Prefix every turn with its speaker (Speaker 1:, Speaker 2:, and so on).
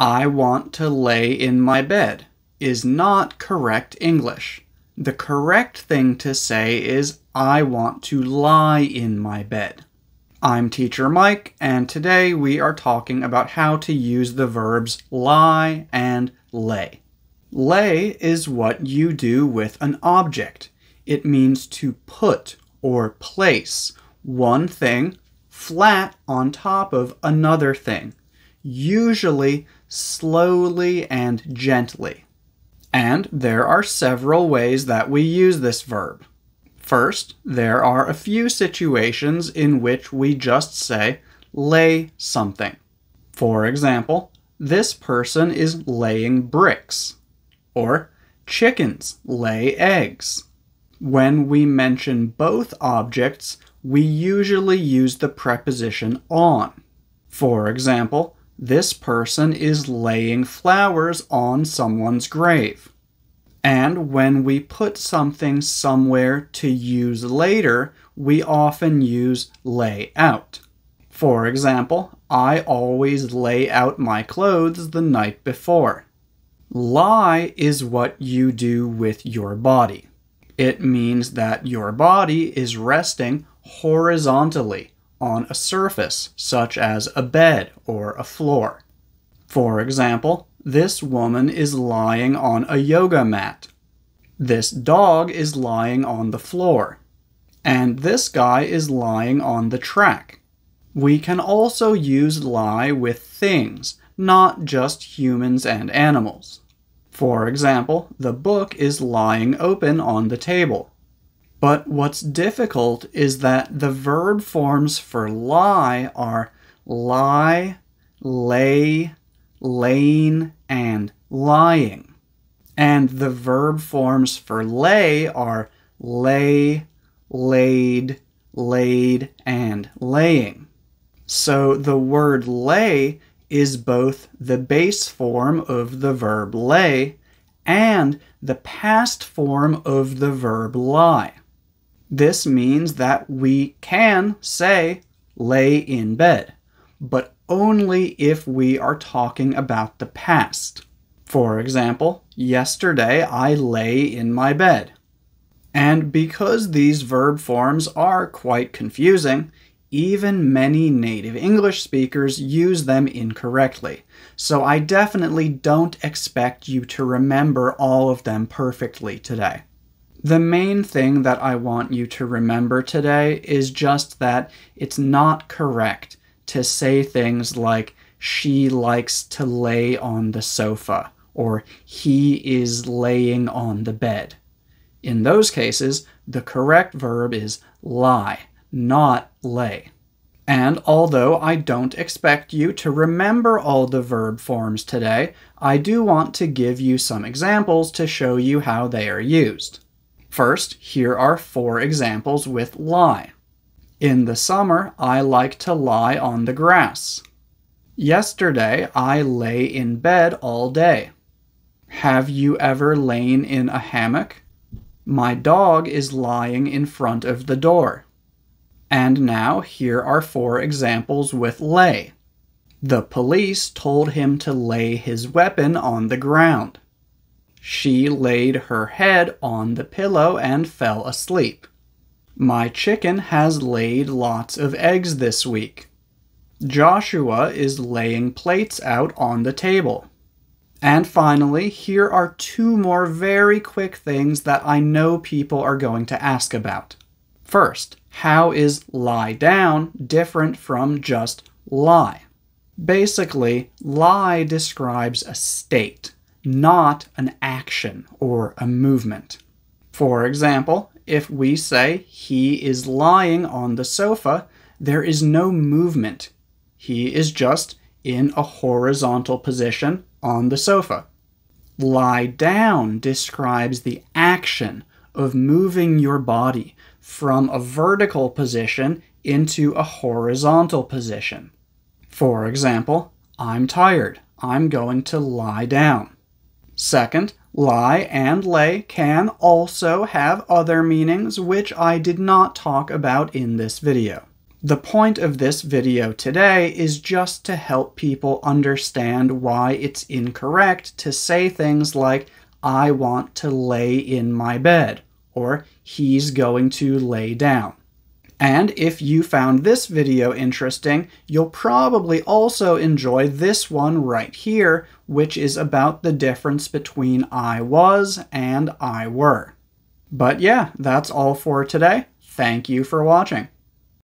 Speaker 1: I want to lay in my bed is not correct English. The correct thing to say is I want to lie in my bed. I'm Teacher Mike, and today we are talking about how to use the verbs lie and lay. Lay is what you do with an object. It means to put or place one thing flat on top of another thing, usually slowly and gently. And there are several ways that we use this verb. First, there are a few situations in which we just say, lay something. For example, this person is laying bricks, or chickens lay eggs. When we mention both objects, we usually use the preposition on. For example, this person is laying flowers on someone's grave. And when we put something somewhere to use later, we often use lay out. For example, I always lay out my clothes the night before. Lie is what you do with your body. It means that your body is resting horizontally on a surface, such as a bed or a floor. For example, this woman is lying on a yoga mat. This dog is lying on the floor. And this guy is lying on the track. We can also use lie with things, not just humans and animals. For example, the book is lying open on the table. But what's difficult is that the verb forms for lie are lie, lay, laying, and lying. And the verb forms for lay are lay, laid, laid, and laying. So the word lay is both the base form of the verb lay and the past form of the verb lie. This means that we can say lay in bed, but only if we are talking about the past. For example, yesterday I lay in my bed. And because these verb forms are quite confusing, even many native English speakers use them incorrectly. So I definitely don't expect you to remember all of them perfectly today. The main thing that I want you to remember today is just that it's not correct to say things like, she likes to lay on the sofa, or he is laying on the bed. In those cases, the correct verb is lie, not lay. And although I don't expect you to remember all the verb forms today, I do want to give you some examples to show you how they are used. First, here are 4 examples with lie. In the summer, I like to lie on the grass. Yesterday, I lay in bed all day. Have you ever lain in a hammock? My dog is lying in front of the door. And now, here are 4 examples with lay. The police told him to lay his weapon on the ground. She laid her head on the pillow and fell asleep. My chicken has laid lots of eggs this week. Joshua is laying plates out on the table. And finally, here are 2 more very quick things that I know people are going to ask about. First, how is lie down different from just lie? Basically, lie describes a state, not an action or a movement. For example, if we say he is lying on the sofa, there is no movement. He is just in a horizontal position on the sofa. Lie down describes the action of moving your body from a vertical position into a horizontal position. For example, I'm tired. I'm going to lie down. Second, lie and lay can also have other meanings which I did not talk about in this video. The point of this video today is just to help people understand why it's incorrect to say things like, I want to lay in my bed, or he's going to lay down. And if you found this video interesting, you'll probably also enjoy this one right here, which is about the difference between I was and I were. But yeah, that's all for today. Thank you for watching.